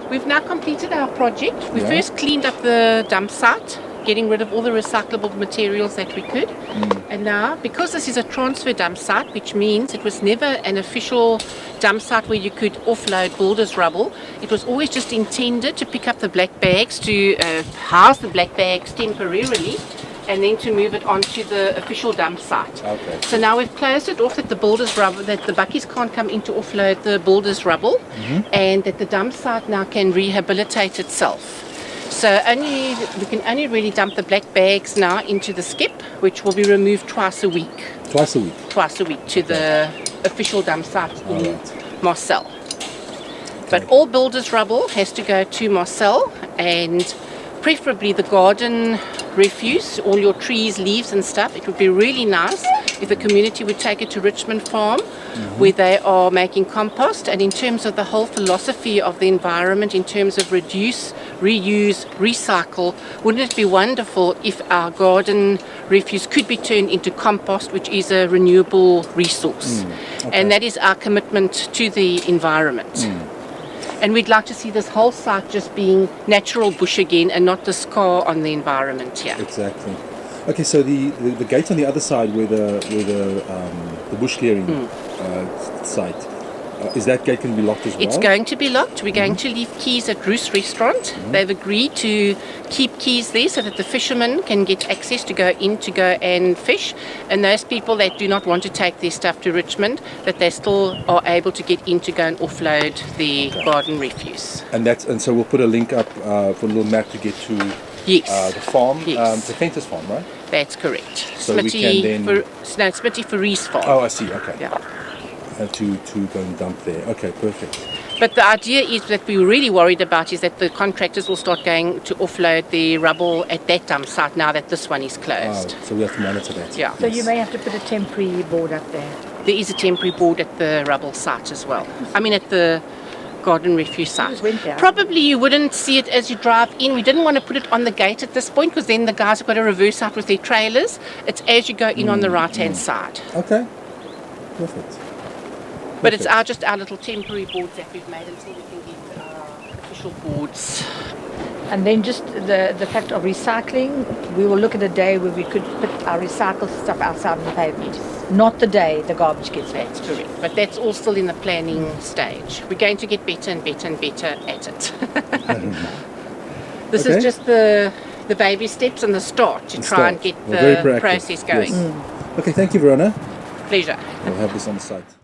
We've now completed our project. We first cleaned up the dump site, getting rid of all the recyclable materials that we could. And now, because this is a transfer dump site, which means it was never an official dump site where you could offload builders' rubble, it was always just intended to pick up the black bags, to house the black bags temporarily, and then to move it onto the official dump site. Okay. So now we've closed it off that the builders' rubble, that the buckies can't come in to offload the builders' rubble, and that the dump site now can rehabilitate itself. So we can only really dump the black bags now into the skip, which will be removed twice a week. Twice a week? Twice a week to the official dump site in Marcel. Okay. But all builders' rubble has to go to Marcel, and preferably the garden refuse, all your trees, leaves and stuff. It would be really nice if the community would take it to Richmond Farm, where they are making compost. And in terms of the whole philosophy of the environment, in terms of reduce, reuse, recycle, wouldn't it be wonderful if our garden refuse could be turned into compost, which is a renewable resource? And that is our commitment to the environment. And we'd like to see this whole site just being natural bush again, and not the scar on the environment here. Exactly. Okay, so the gate on the other side where the bush clearing site, is that gate going to be locked as well? It's going to be locked. We're going to leave keys at Roos Restaurant. They've agreed to keep keys there so that the fishermen can get access to go and fish. And those people that do not want to take their stuff to Richmond, that they still are able to get in to go and offload the garden refuse. And so we'll put a link up for a little map to get to the farm, the Fentis farm, right? That's correct. So we can then... Smittie Fourie's farm. Oh, I see, okay. Yeah. To go and dump there. Okay, perfect. But the idea is that we're really worried about is that the contractors will start going to offload the rubble at that dump site now that this one is closed. So we have to monitor that. Yeah. So you may have to put a temporary board up there. There is a temporary board at the rubble site as well. I mean at the garden refuse site. Probably you wouldn't see it as you drive in. We didn't want to put it on the gate at this point because then the guys have got to reverse out with their trailers. It's as you go in on the right-hand side. Okay, perfect. But it's just our little temporary boards that we've made until we can get official boards. And then just the fact of recycling, we will look at a day where we could put our recycled stuff outside on the pavement. Not the day the garbage gets back. That's correct. But that's all still in the planning stage. We're going to get better and better and better at it. This is just the baby steps and the start to try and get the process going. Yes. Okay, thank you, Verona. Pleasure. We'll have this on the site.